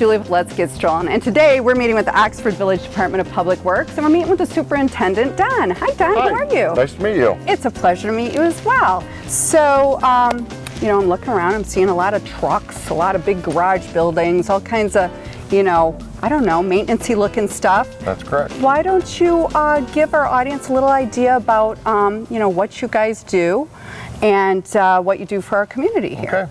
Julie with Let's Get Strollin', and today we're meeting with the Oxford Village Department of Public Works, and we're meeting with the Superintendent, Don. Hi, Don. Hi. How are you? Nice to meet you. It's a pleasure to meet you as well. So, you know, I'm looking around, I'm seeing a lot of trucks, a lot of big garage buildings, all kinds of, you know, I don't know, maintenance-y looking stuff. That's correct. Why don't you give our audience a little idea about, you know, what you guys do and what you do for our community here? Okay.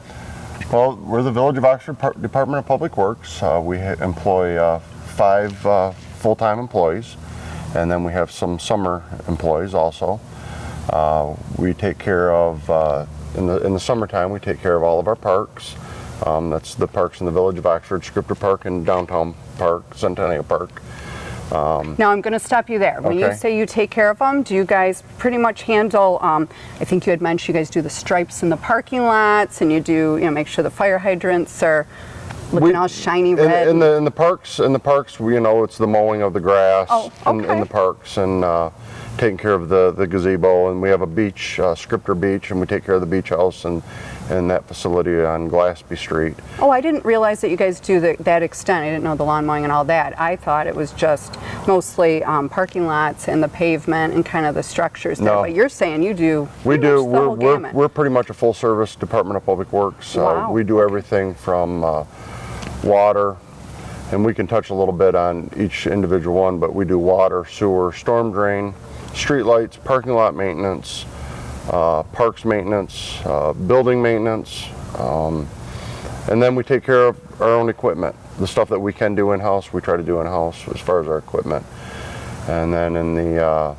Well, we're the Village of Oxford Department of Public Works. We employ 5 full-time employees, and then we have some summer employees also. We take care of, in the summertime, we take care of all of our parks. That's the parks in the Village of Oxford, Scripter Park and Downtown Park, Centennial Park. Now I'm going to stop you there. When you Okay. say you take care of them, do you guys pretty much handle, I think you had mentioned you guys do the stripes in the parking lots, and you do, you know, make sure the fire hydrants are looking all shiny red? In the parks, we, you know, it's the mowing of the grass in the parks, and taking care of the gazebo, and we have a beach, Scripter Beach, and we take care of the beach house and that facility on Glassby Street. Oh, I didn't realize that you guys do that extent. I didn't know the lawn mowing and all that. I thought it was just mostly parking lots and the pavement and kind of the structures there. No. But you're saying you do. We do. The whole gamut. We're pretty much a full service Department of Public Works. Wow. We do everything from water, and we can touch a little bit on each individual one, but we do water, sewer, storm drain, street lights, parking lot maintenance, parks maintenance, building maintenance, and then we take care of our own equipment. The stuff that we can do in-house, we try to do in-house as far as our equipment. And then in the,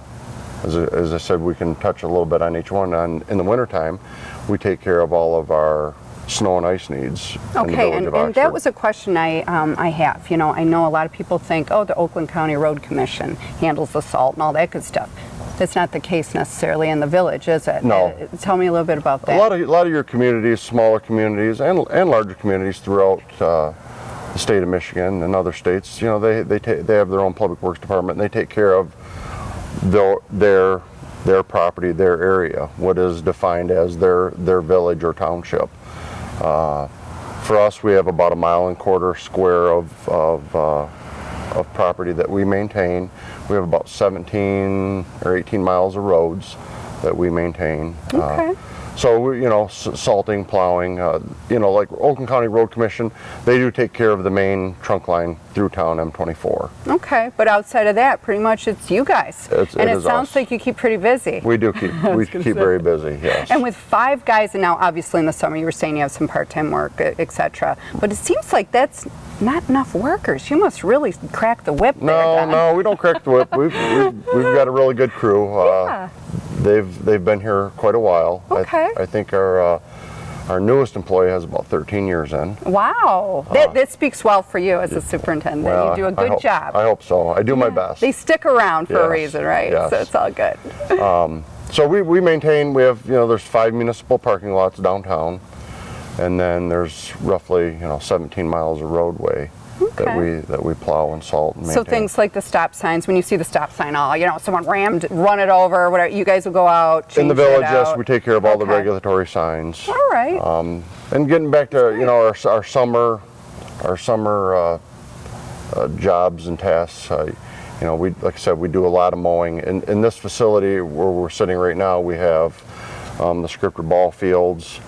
as I said, we can touch a little bit on each one. In the wintertime, we take care of all of our snow and ice needs in the Okay, Village of and Oxford. that was a question I have. You know, I know a lot of people think, oh, the Oakland County Road Commission handles the salt and all that good stuff. That's not the case necessarily in the village, is it? No. Tell me a little bit about that. A lot of your communities, smaller communities, and larger communities throughout the state of Michigan and other states, you know, they have their own public works department, and they take care of their property, their area, what is defined as their village or township. For us, we have about 1.25 square of property that we maintain. We have about 17 or 18 miles of roads that we maintain. Okay. So we, you know, salting, plowing, you know, like Oakland County Road Commission, they do take care of the main trunk line through town, M24. Okay, but outside of that, pretty much it's you guys. And it sounds us. like you keep pretty busy. We do keep very busy, yes. And with 5 guys, and now obviously in the summer you were saying you have some part-time work, etc. But it seems like that's not enough workers. You must really crack the whip there, Don. No, we don't crack the whip. We've got a really good crew. Yeah. They've been here quite a while. Okay. I think our newest employee has about 13 years in. Wow. That speaks well for you as a superintendent. Well, you do a good job. I hope so. I do my best. They stick around for a reason, right? Yes. So it's all good. So we maintain, we have, you know, there's 5 municipal parking lots downtown, and then there's roughly, you know, 17 miles of roadway that we plow and salt and maintain. So things like the stop signs, when you see the stop sign, you know, someone rammed, run it over, whatever, you guys will go out, change in the village, it yes, out. we take care of all the regulatory signs. All right. And getting back to, you know, our summer jobs and tasks, you know, like I said, we do a lot of mowing. In this facility where we're sitting right now, we have the Scripter ball fields,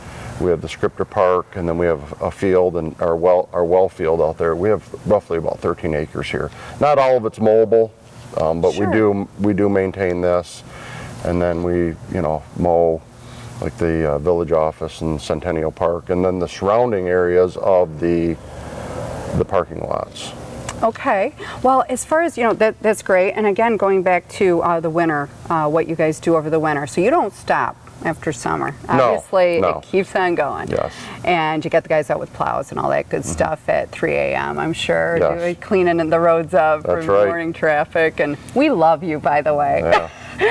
we have the Scripter Park, and then we have a field and our well field out there. We have roughly about 13 acres here. Not all of it's mowable, but we do maintain this, and then we, you know, mow like the village office and Centennial Park, and then the surrounding areas of the parking lots. Okay. Well, as far as, you know, that's great. And again, going back to the winter, what you guys do over the winter. So you don't stop after summer. Obviously, no. It keeps on going. Yes. And you get the guys out with plows and all that good stuff at 3 a.m., I'm sure, Yes. cleaning the roads up for That's right. morning traffic. And we love you, by the way. Yeah.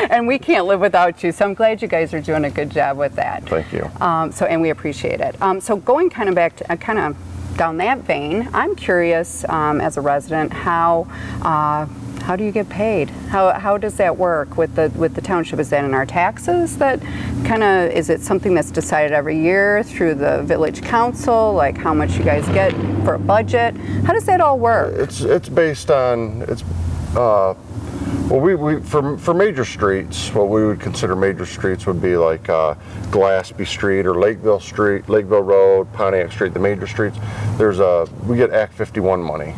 And we can't live without you. So I'm glad you guys are doing a good job with that. Thank you. And we appreciate it. So going kind of back to down that vein, I'm curious as a resident how how do you get paid? How does that work with the township? Is that in our taxes? That kind of, is it something that's decided every year through the village council, like how much you guys get for a budget? How does that all work? It's based on, well, we for major streets, what we would consider major streets would be like Glaspie Street or Lakeville Street, Lakeville Road, Pontiac Street, the major streets. We get Act 51 money,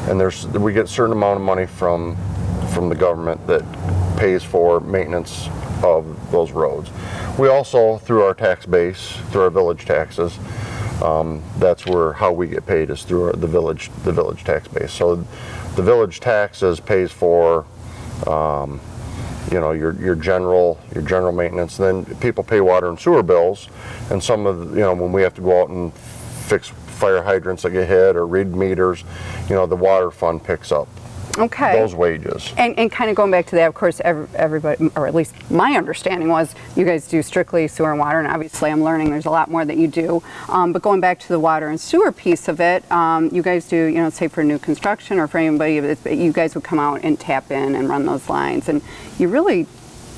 and we get a certain amount of money from the government that pays for maintenance of those roads. We also, through our tax base, through our village taxes, that's how we get paid, is through the village tax base. So the village taxes pays for your general maintenance. And then people pay water and sewer bills, and some of when we have to go out and fix fire hydrants that get hit or read meters, the water fund picks up those wages. And kind of going back to that, of course, everybody, or at least my understanding was, you guys do strictly sewer and water, and obviously I'm learning there's a lot more that you do. But going back to the water and sewer piece of it, you guys do, say for new construction or for anybody, you guys would come out and tap in and run those lines, and you really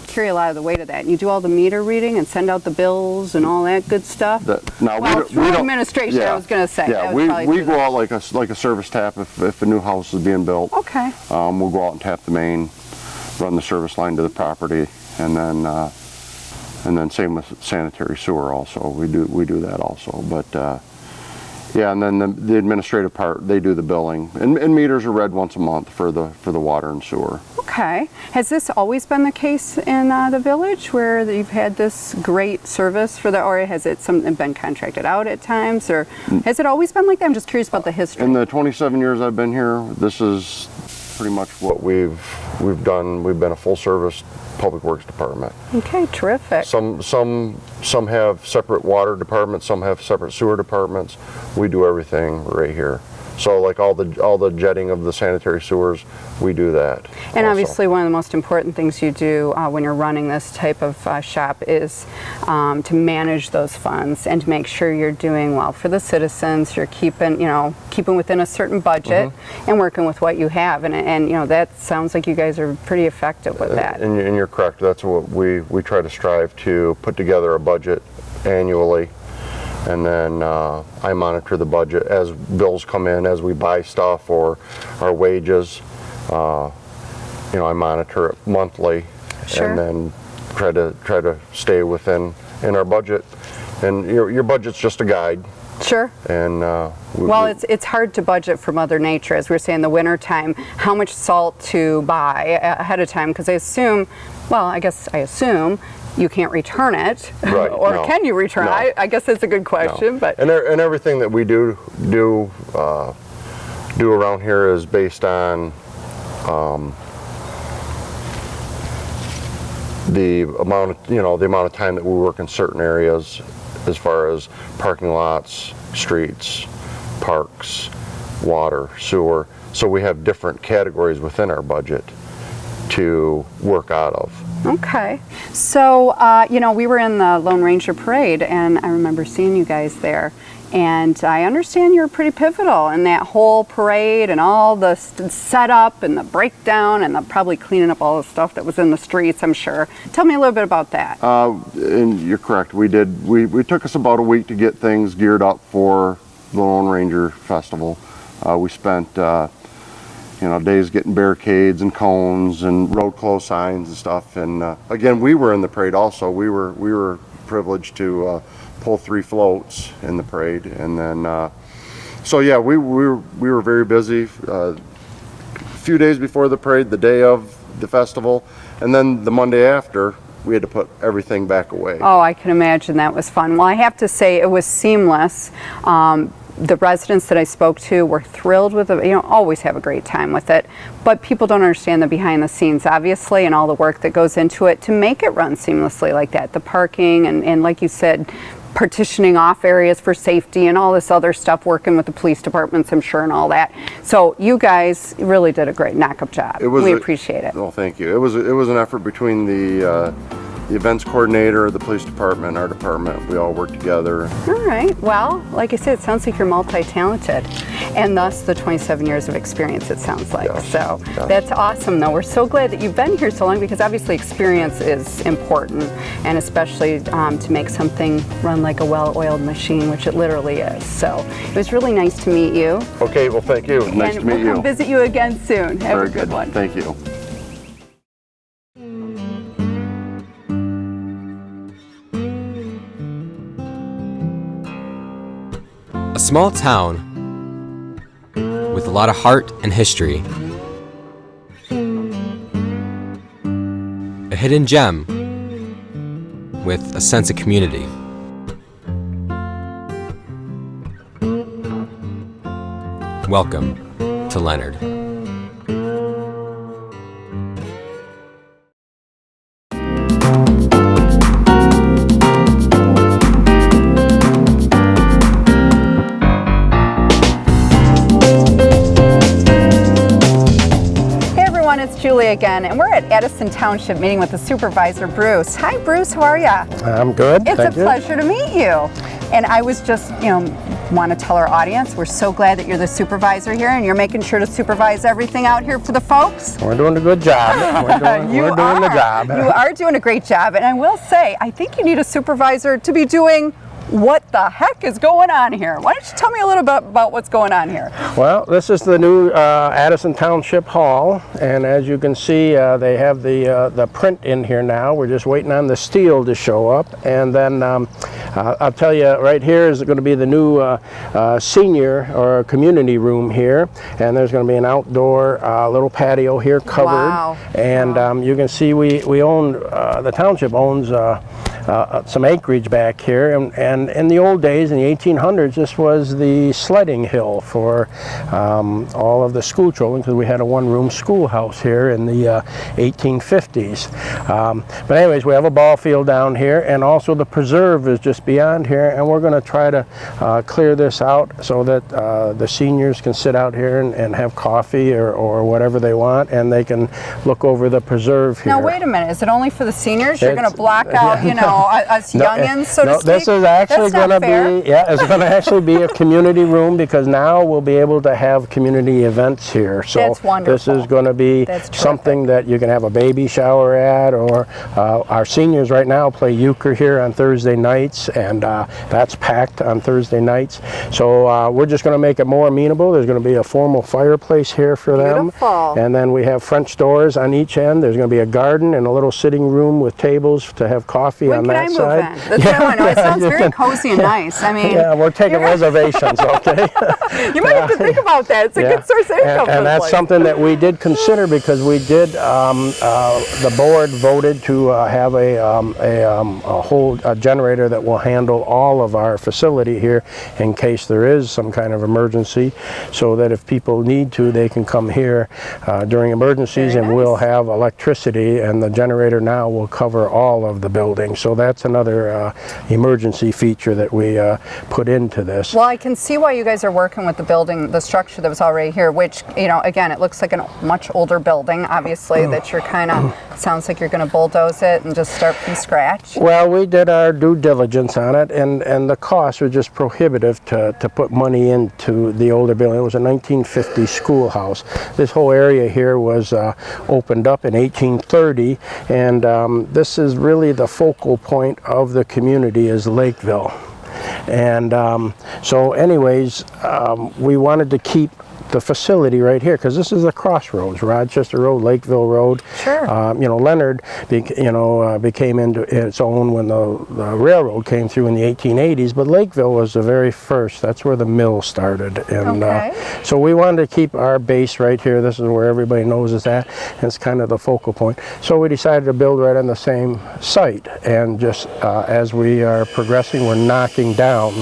carry a lot of the weight of that. You do all the meter reading and send out the bills and all that good stuff. Through administration, yeah, I was going to say. Yeah, we go out like a service tap if a new house is being built. Okay. We'll go out and tap the main, run the service line to the property, and then same with sanitary sewer. Also, we do that also. But yeah, and then the administrative part, they do the billing, and meters are read once a month for the water and sewer. Okay. Has this always been the case in the village, where you've had this great service or has it been contracted out at times, or has it always been like that? I'm just curious about the history. In the 27 years I've been here, this is pretty much what we've done. We've been a full service public works department. Okay, terrific. Some have separate water departments, some have separate sewer departments. We do everything right here. So like all the jetting of the sanitary sewers, we do that. And also, obviously one of the most important things you do when you're running this type of shop is to manage those funds and to make sure you're doing well for the citizens. You're keeping within a certain budget and working with what you have. And that sounds like you guys are pretty effective with that. And you're correct. That's what we try to strive to put together a budget annually. And then I monitor the budget as bills come in, as we buy stuff or our wages. I monitor it monthly, sure, and then try to stay within our budget. And your budget's just a guide. Sure. And it's hard to budget for Mother Nature, as we were saying, in the winter time, how much salt to buy ahead of time, because I assume you can't return it, right, or no, can you return no. it? I guess that's a good question. No. But and everything that we do around here is based on the amount of time that we work in certain areas, as far as parking lots, streets, parks, water, sewer. So we have different categories within our budget to work out of. Okay. So, we were in the Lone Ranger Parade, and I remember seeing you guys there. And I understand you're pretty pivotal in that whole parade and all the setup and the breakdown and probably cleaning up all the stuff that was in the streets, I'm sure. Tell me a little bit about that. And you're correct. We took us about a week to get things geared up for the Lone Ranger Festival. We spent days getting barricades and cones and road close signs and stuff. And again, we were in the parade also. We were privileged to pull 3 floats in the parade, and then so yeah, we were very busy. A few days before the parade, the day of the festival, and then the Monday after, we had to put everything back away. Oh, I can imagine that was fun. Well, I have to say it was seamless. The residents that I spoke to were thrilled with it. Always have a great time with it. But people don't understand the behind the scenes, obviously, and all the work that goes into it to make it run seamlessly like that. The parking and like you said, partitioning off areas for safety and all this other stuff, working with the police departments, I'm sure, and all that. So you guys really did a great knock-up job. We appreciate it. Well, thank you. It was an effort between the the events coordinator, the police department, our department, we all work together. All right. Well, like I said, it sounds like you're multi-talented, and thus the 27 years of experience, it sounds like. Yes. So Yes. that's awesome, though. We're so glad that you've been here so long, because obviously experience is important, and especially to make something run like a well-oiled machine, which it literally is. So it was really nice to meet you. Okay, well, thank you. Nice to meet And we'll come you. visit you again soon. Have Very a good one. Thank you. A small town with a lot of heart and history. A hidden gem with a sense of community. Welcome to Leonard. It's Julie again, and we're at Addison Township meeting with the supervisor, Bruce. Hi, Bruce. How are you? I'm good. It's Thank a you. pleasure to meet you. And I was just, want to tell our audience, we're so glad that you're the supervisor here, and you're making sure to supervise everything out here for the folks. We're doing a good job. We're doing the job. You are doing a great job, and I will say, I think you need a supervisor to be doing what the heck is going on here. Why don't you tell me a little bit about what's going on here? Well, this is the new Addison Township Hall, and as you can see, they have the print in here now. We're just waiting on the steel to show up, and then I'll tell you, right here is going to be the new senior or community room here, and there's going to be an outdoor little patio here covered. Wow. And you can see we own, the township owns some acreage back here, and in the old days, in the 1800s, this was the sledding hill for all of the school children, because we had a one-room schoolhouse here in the 1850s. But anyways, we have a ball field down here, and also the preserve is just beyond here, and we're going to try to clear this out so that the seniors can sit out here and have coffee or whatever they want, and they can look over the preserve here. Now, wait a minute. Is it only for the seniors? You're going to block out, us youngins, so to speak? This is actually going to be, it's going to actually be a community room, because now we'll be able to have community events here. So That's wonderful. This is going to be something that you can have a baby shower at, or our seniors right now play euchre here on Thursday nights, and that's packed on Thursday nights. So we're just going to make it more amenable. There's going to be a formal fireplace here for them. Beautiful. And then we have French doors on each end. There's going to be a garden and a little sitting room with tables to have coffee on that side. That's what I want to know. It sounds very cozy and nice. I mean, yeah, we're taking reservations, okay? You might have to think about that. It's a good source of income for and the that's place. something that we did consider, because we did, the board voted to have a whole generator that will handle all of our facility here in case there is some kind of emergency, so that if people need to, they can come here during emergencies. Very and nice. we'll have electricity, and the generator now will cover all of the building. So that's another emergency feature that we put into this. Well, I can see why you guys are working with the building, the structure that was already here, which, again, it looks like a much older building, obviously, that you're kind of, sounds like you're going to bulldoze it and just start from scratch. Well, we did our due diligence on it, and the cost was just prohibitive to put money into the older building. It was a 1950 schoolhouse. This whole area here was opened up in 1830, and this is really the focal point of the community, is Lakeville. And so anyways, we wanted to keep the facility right here, because this is the crossroads, Rochester Road, Lakeville Road. Sure. Leonard, became into its own when the railroad came through in the 1880s, but Lakeville was the very first. That's where the mill started. And Okay. so we wanted to keep our base right here. This is where everybody knows it's at, and it's kind of the focal point. So we decided to build right on the same site, and just as we are progressing, we're knocking down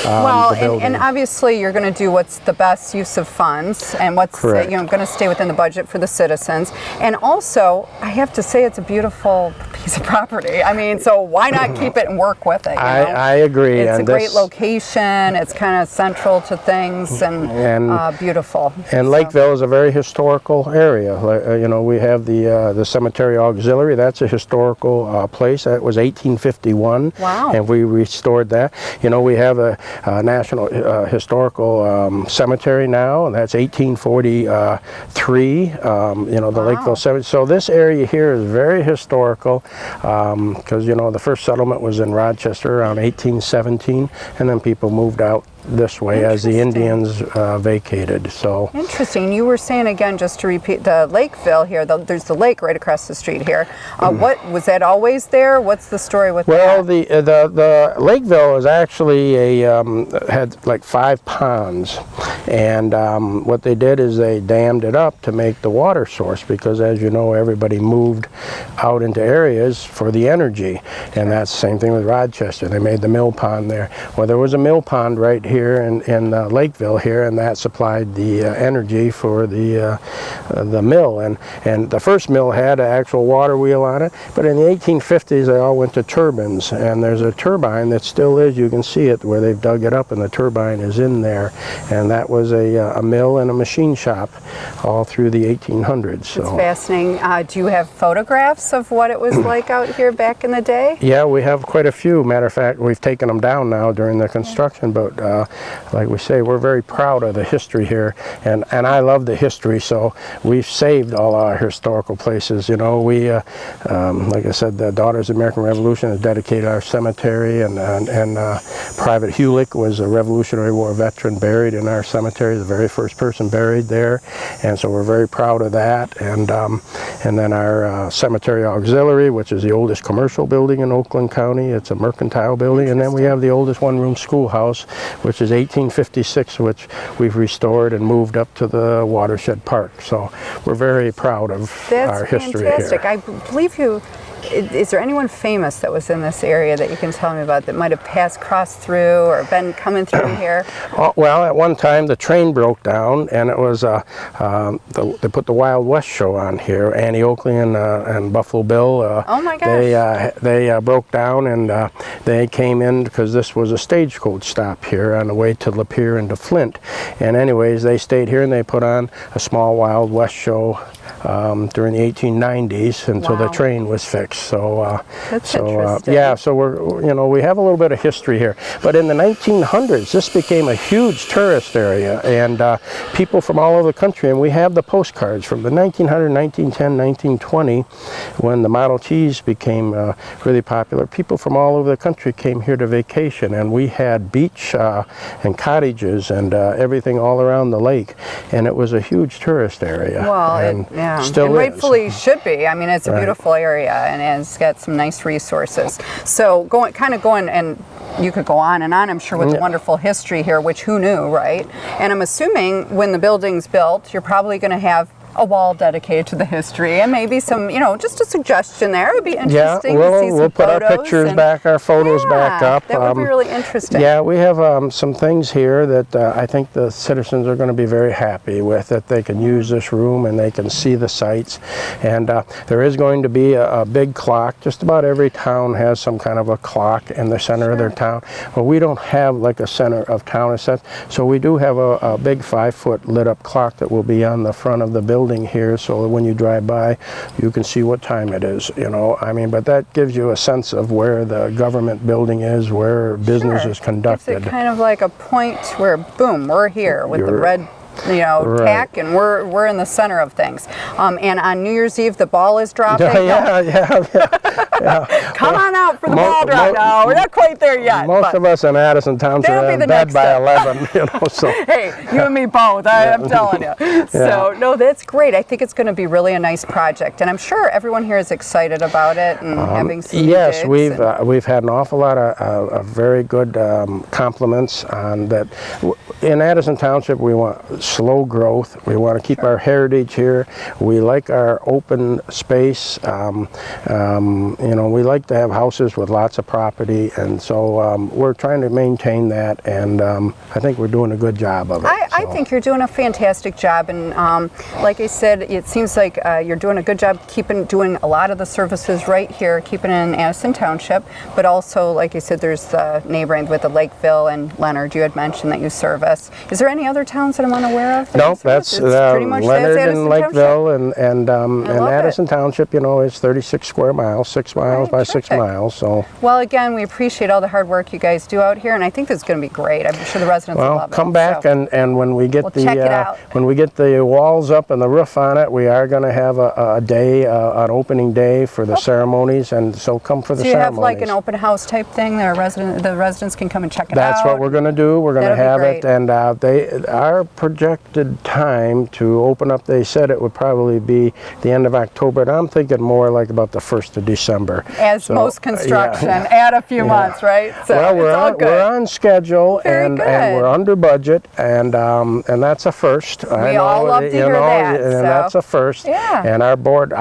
Well, the building. and obviously you're going to do what's the best use of funds, and what's Correct. going to stay within the budget for the citizens. And also, I have to say, it's a beautiful piece of property. I mean, so why not keep it and work with it? You know? I agree. It's and a great location. It's kind of central to things and beautiful. And Lakeville is a very historical area. You know, we have the Cemetery Auxiliary. That's a historical place. That was 1851. Wow. And we restored that. You know, we have a National Historical Cemetery now, and that's 1843. You know, the Lakeville Cemetery. So this area here is very historical because, you know, the first settlement was in Rochester around 1817, and then people moved out this way as the Indians vacated. So interesting. You were saying again, just to repeat, the Lakeville here. There's the lake right across the street here. What was that always there? What's the story with that? Well, the Lakeville is actually had like 5 ponds, and what they did is they dammed it up to make the water source because, as you know, everybody moved out into areas for the energy, and that's the same thing with Rochester. They made the mill pond there. Well, there was a mill pond right here in Lakeville here, and that supplied the energy for the mill. And the first mill had an actual water wheel on it, but in the 1850s they all went to turbines, and there's a turbine that still is. You can see it where they've dug it up, and the turbine is in there. And that was a mill and a machine shop all through the 1800s. So. It's fascinating. Do you have photographs of what it was like out here back in the day? Yeah, we have quite a few. Matter of fact, we've taken them down now during the construction, but like we say, we're very proud of the history here, and I love the history, so we've saved all our historical places. You know, we, like I said, the Daughters of the American Revolution has dedicated our cemetery, and Private Hulick was a Revolutionary War veteran buried in our cemetery, the very first person buried there, and so we're very proud of that. And then our Cemetery Auxiliary, which is the oldest commercial building in Oakland County. It's a mercantile building, and then we have the oldest one-room schoolhouse, which is 1856, which we've restored and moved up to the Watershed Park. So we're very proud of our history fantastic. here. I believe you. Is there anyone famous that was in this area that you can tell me about that might have crossed through or been coming through here? Well, at one time the train broke down, and it was they put the Wild West show on here. Annie Oakley and Buffalo Bill. Oh my gosh! They broke down, and they came in because this was a stagecoach stop here on the way to Lapeer and to Flint. And anyways, they stayed here and they put on a small Wild West show during the 1890s until the train was fixed. So, that's interesting. yeah, so we have a little bit of history here. But in the 1900s, this became a huge tourist area, and people from all over the country. And we have the postcards from the 1900, 1910, 1920, when the Model Ts became really popular. People from all over the country came here to vacation, and we had beach and cottages and everything all around the lake, and it was a huge tourist area. Well, still and rightfully is. should be. I mean, it's a beautiful area, and it's got some nice resources. So going, and you could go on and on, I'm sure, with the wonderful history here, which who knew, right? And I'm assuming when the building's built, you're probably going to have a wall dedicated to the history, and maybe some, just a suggestion there. It would be interesting to see some we'll put our photos pictures back, our photos back up. That would be really interesting. Yeah, we have some things here that I think the citizens are going to be very happy with, that they can use this room and they can see the sights. And there is going to be a big clock. Just about every town has some kind of a clock in the center of their town. But we don't have like a center of town as such. So we do have a big 5-foot lit up clock that will be on the front of the building here, so when you drive by you can see what time it is. I mean, but that gives you a sense of where the government building is, where business is conducted. It's kind of like a point where, boom, we're here with the red tack, and we're in the center of things. And on New Year's Eve, the ball is dropping. Yeah. Come on out for the ball drop. No, we're not quite there yet. Most of us in Addison Township are in bed by 11. So. Hey, you and me both. I'm telling you. So no, that's great. I think it's going to be really a nice project, and I'm sure everyone here is excited about it and having some Yes, gigs we've had an awful lot of very good compliments on that. In Addison Township, we want slow growth. We want to keep our heritage here. We like our open space. We like to have houses with lots of property, and so we're trying to maintain that, and I think we're doing a good job of it. I think you're doing a fantastic job, and like I said, it seems like you're doing a good job doing a lot of the services right here, keeping it in Addison Township, but also, like you said, there's the neighboring with the Lakeville and Leonard you had mentioned that you service. Is there any other towns that I'm unaware of? Nope, that's pretty much Leonard Addison and Lakeville, Township. and Addison Township, is 36 square miles, 6 miles by 6 miles. So. Well, again, we appreciate all the hard work you guys do out here, and I think this is going to be great. I'm sure the residents will love it. Come back, so. and when we get Check it out. when we get the walls up and the roof on it, we are going to have a day, an opening day for the ceremonies, and so come for the ceremonies. Do you have like an open house type thing that the residents can come and check it out? That's what we're going to do. We're going to have it, and our projected time to open up, they said it would probably be the end of October, and I'm thinking more like about the 1st of December. As most construction, add a few months, right? So well, we're on schedule, and we're under budget, and that's a first. We all love to hear that. And that's a first. Yeah. And our board,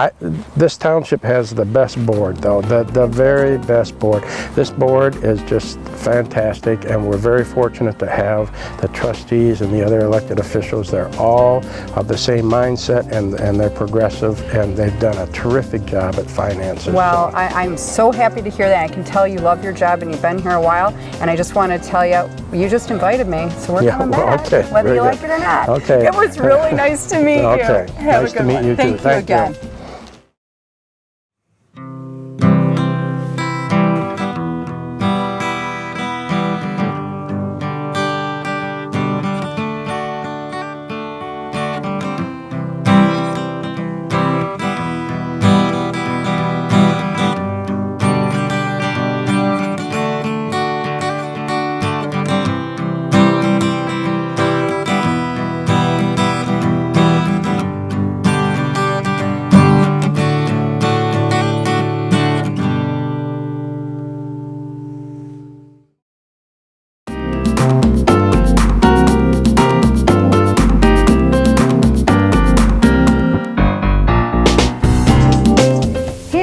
this township has the best board, though, the very best board. This board is just fantastic, and we're very fortunate to have the trustees and the other elected officials. They're all of the same mindset, and they're progressive, and they've done a terrific job at finances. Well, I'm so happy to hear that. I can tell you love your job, and you've been here a while, and I just want to tell you, you just invited me, so we're coming back, whether you like it or not. Okay. It was really nice to meet you. Okay. Have nice a good to meet one. you, too. Thank you again.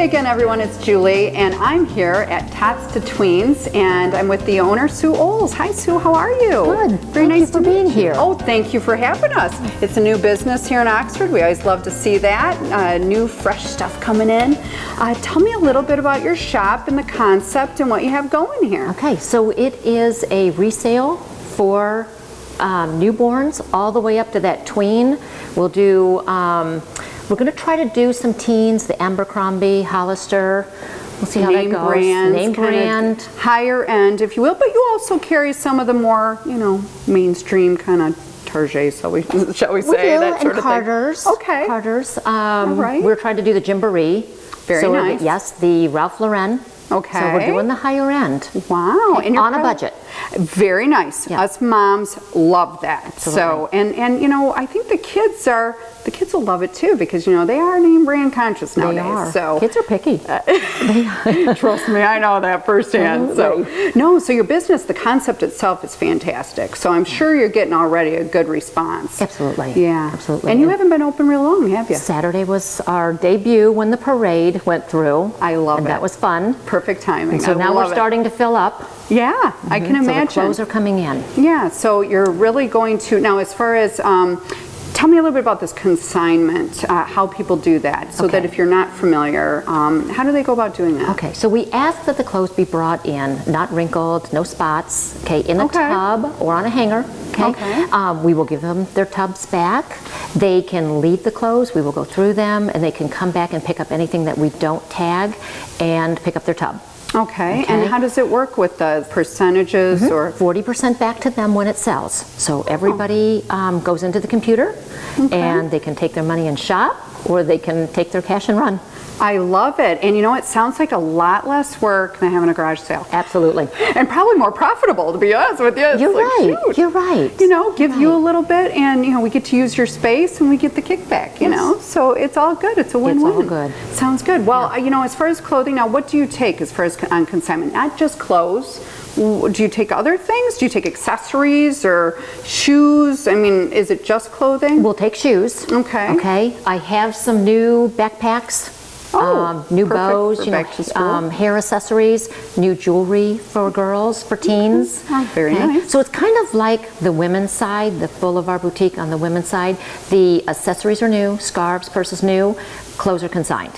Again, everyone, it's Julie, and I'm here at Tots to Tweens, and I'm with the owner, Sue Oles. Hi, Sue. How are you? Good. Very nice for being here. Oh, thank you for having us. It's a new business here in Oxford. We always love to see that. New, fresh stuff coming in. Tell me a little bit about your shop and the concept and what you have going here. Okay, so it is a resale for newborns all the way up to that tween. We'll do. We're going to try to do some teens, the Abercrombie, Hollister. We'll see how that goes. Name brand. Higher end, if you will, but you also carry some of the more, mainstream kind of Target, shall we say, that sort of Carters. thing. Okay. Carters. All right. We're trying to do the Gymboree. Very nice. Yes, the Ralph Lauren. Okay. So we're doing the higher end. Wow. And you're on a budget. Very nice. Yeah. Us moms love that. Absolutely. So, and I think the kids will love it too, because they are name brand conscious nowadays. They are. So Kids are picky. trust me, I know that firsthand. So your business, the concept itself is fantastic. So I'm sure you're getting already a good response. Absolutely. Yeah. Absolutely. And you haven't been open real long, have you? Saturday was our debut when the parade went through. I love it. And that was fun. Perfect timing. And so now we're starting to fill up. Yeah, I can imagine. So the clothes are coming in. Yeah, so you're really going to, now as far as, tell me a little bit about this consignment, how people do that, so that if you're not familiar, how do they go about doing that? Okay, so we ask that the clothes be brought in, not wrinkled, no spots, in a tub or on a hanger. We will give them their tubs back. They can leave the clothes, we will go through them, and they can come back and pick up anything that we don't tag and pick up their tub. Okay, and how does it work with the percentages or? 40% back to them when it sells. So everybody goes into the computer and they can take their money and shop, or they can take their cash and run. I love it. And it sounds like a lot less work than having a garage sale. Absolutely. And probably more profitable, to be honest with you. It's You're like, right. shoot. You're right. Give you a little bit, and we get to use your space, and we get the kickback, so it's all good. It's a win-win. It's all good. Sounds good. Well, as far as clothing, now what do you take as far as on consignment? Not just clothes. Do you take other things? Do you take accessories or shoes? I mean, is it just clothing? We'll take shoes. Okay. Okay. I have some new backpacks new perfect bows, for you know, back to school. hair accessories, new jewelry for girls, for teens. Oh, very nice. So it's kind of like the women's side, the full of our boutique on the women's side. The accessories are new, scarves, purses new, clothes are consigned.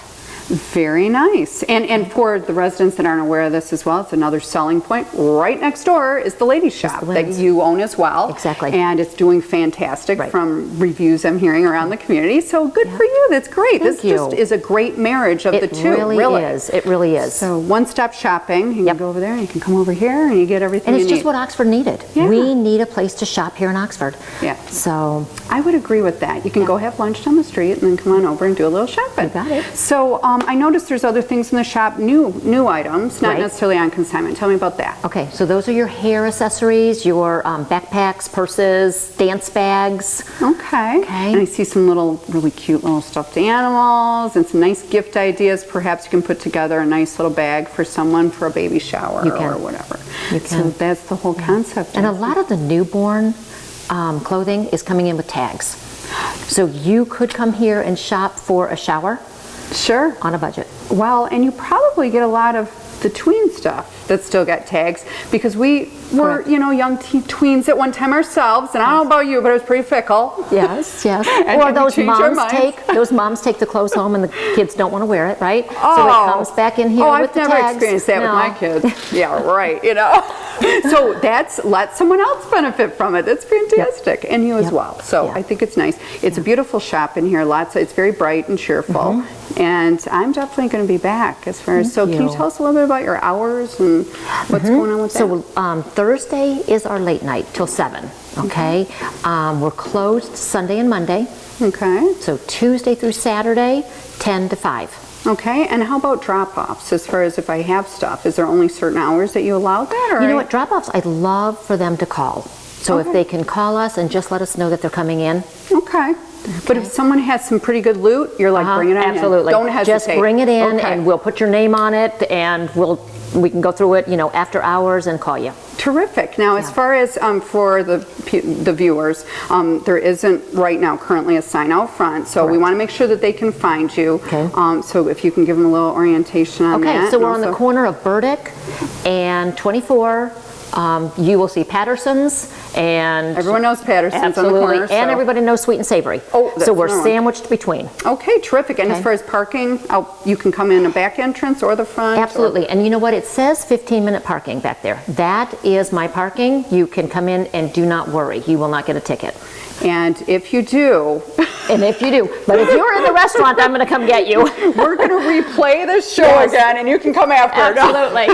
Very nice. And for the residents that aren't aware of this as well, it's another selling point. Right next door is the ladies' shop that women's. you own as well. Exactly. And it's doing fantastic Right. from reviews I'm hearing around the community. So good for you. That's great. Thank this you. just is a great marriage of the It two. really is. It really is. So one-stop shopping. You Yep. can go over there, you can come over here, and you get everything And you it's just need. what Oxford needed. Yeah. We need a place to shop here in Oxford. Yeah. So I would agree with that. You can go have lunch down the street and then come on over and do a little shopping. You got it. So I noticed there's other things in the shop, new items, not Right. necessarily on consignment. Tell me about that. okay, so those are your hair accessories, your backpacks, purses, dance bags. Okay. Okay. And I see some really cute little stuffed animals and some nice gift ideas. Perhaps you can put together a nice little bag for someone for a baby shower You can. or whatever. You So can. that's the whole concept. And a lot of the newborn clothing is coming in with tags. So you could come here and shop for a shower Sure. on a budget. Well, and you probably get a lot of the tween stuff that still got tags because we were, Correct. young tweens at one time ourselves, and I don't know about you, but I was pretty fickle. Yes, yes. And Or then we those change our minds. moms take the clothes home and the kids don't want to wear it, right? So Oh. it comes back in here Oh, with I've the never tags. experienced that with No. my kids. Yeah, right, So let someone else benefit from it. That's fantastic. And you as Yep. well. So Yeah. I think it's nice. It's a beautiful shop in here. It's very bright and cheerful. And I'm definitely going to be back as far as, so can you you. tell us a little bit about your hours and what's going on with that? So Thursday is our late night till 7, okay? We're closed Sunday and Monday. Okay. So Tuesday through Saturday, 10 to 5. Okay, and how about drop-offs as far as if I have stuff? Is there only certain hours that you allow that? Or You know what, drop-offs, I'd love for them to call. So Okay. if they can call us and just let us know that they're coming in. Okay. But if someone has some pretty good loot, you're like, bring it on Absolutely. in. Don't hesitate. Just bring it in Okay. and we'll put your name on it and we can go through it, after hours and call you. Terrific. Now, as Yeah. far as for the viewers, there isn't right now currently a sign out front, so we Correct. want to make sure that they can find you. Okay. So if you can give them a little orientation on that. Okay, so and we're on the also- corner of Burdick and 24. You will see Patterson's and Everyone knows Patterson's absolutely, on the corner. and so- everybody knows Sweet and Savory. Oh, that's so we're another one. sandwiched between. Okay, terrific. And as Okay. far as parking, you can come in a back entrance or the front? or- Absolutely, and you know what? It says 15-minute parking back there. That is my parking. You can come in and do not worry. You will not get a ticket. And if you do, And if you do, but if you're in the restaurant, I'm going to come get you. we're going to replay this show Yes. again, and you can come after. Absolutely.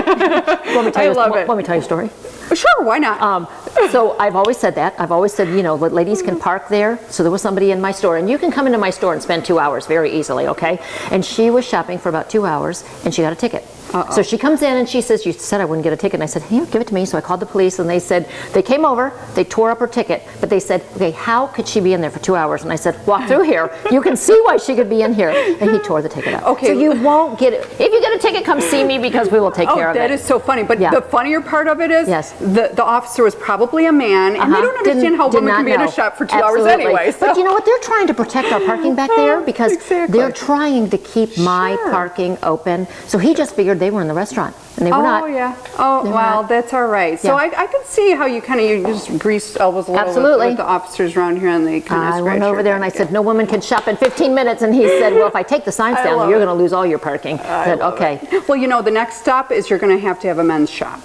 Want me to tell I you, love it. Want me to tell you a story? Sure, why not? So I've always said that. I've always said, the ladies can park there. So there was somebody in my store, and you can come into my store and spend 2 hours very easily, okay? And she was shopping for about 2 hours, and she got a ticket. So she comes in and she says, "You said I wouldn't get a ticket." And I said, "Here, give it to me." So I called the police, and they said, they came over, they tore up her ticket, but they said, "Okay, how could she be in there for 2 hours?" And I said, "Walk through here. You can see why she could be in here." And he tore the ticket up. Okay. So you won't get it. If you get a ticket, come see me because we will take care of it. That is so funny. But Yeah. the funnier part of it is Yes. the officer was probably a man, and they don't understand how Did women not can be in a know. shop for 2 hours Absolutely. anyway. So. But you know what? They're trying to protect our parking back there because Exactly. they're trying to keep my Sure. parking open. So he just figured they were in the restaurant, and they were not. Oh, yeah. Oh, They were well, not. that's all right. So Yeah. I could see how you just greased elbows a little Absolutely. with the officers around here, and they kind of I went over there and I said, "No woman can shop in 15 minutes." And he said, "Well, if I take the signs I down, love you're it. going to lose all your parking." I said, "Okay." Well, the next stop is you're going to have a men's shop.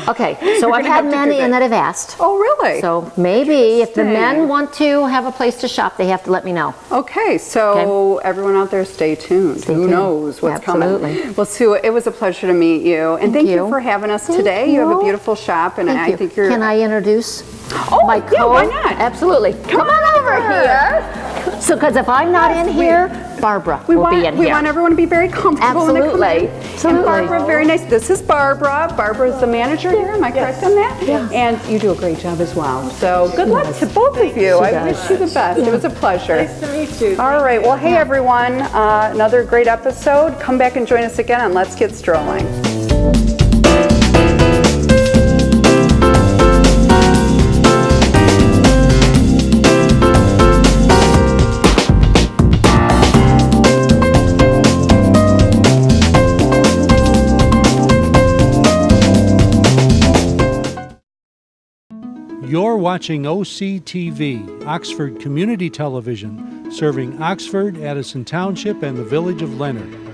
Okay, so You're I've gonna had have to men do in that. that have asked. Oh, really? So maybe if the Interesting. men want to have a place to shop, they have to let me know. Okay, so everyone out there, stay tuned. Stay Who tuned. knows what's Absolutely. coming? Well, Sue, it was a pleasure to meet you, and thank you you. for having us Thank today. You have a you. beautiful shop, and Thank I you. think you're. Can I introduce Oh, my yeah, why co- not? Absolutely. Come on over here. So, because if I'm not in here, Barbara will be in we here. want everyone to be very comfortable. when they come Absolutely. in. Absolutely. And Barbara, very nice. This is Barbara. Barbara is the manager here. Am I correct on that? Yes. And you do a great job as well. So good luck to both of you. I does. wish you the best. It was a pleasure. Nice to meet you. All right. Well, hey everyone. Another great episode. Come back and join us again on Let's Get Strolling. You're watching OCTV, Oxford Community Television, serving Oxford, Addison Township, and the village of Leonard.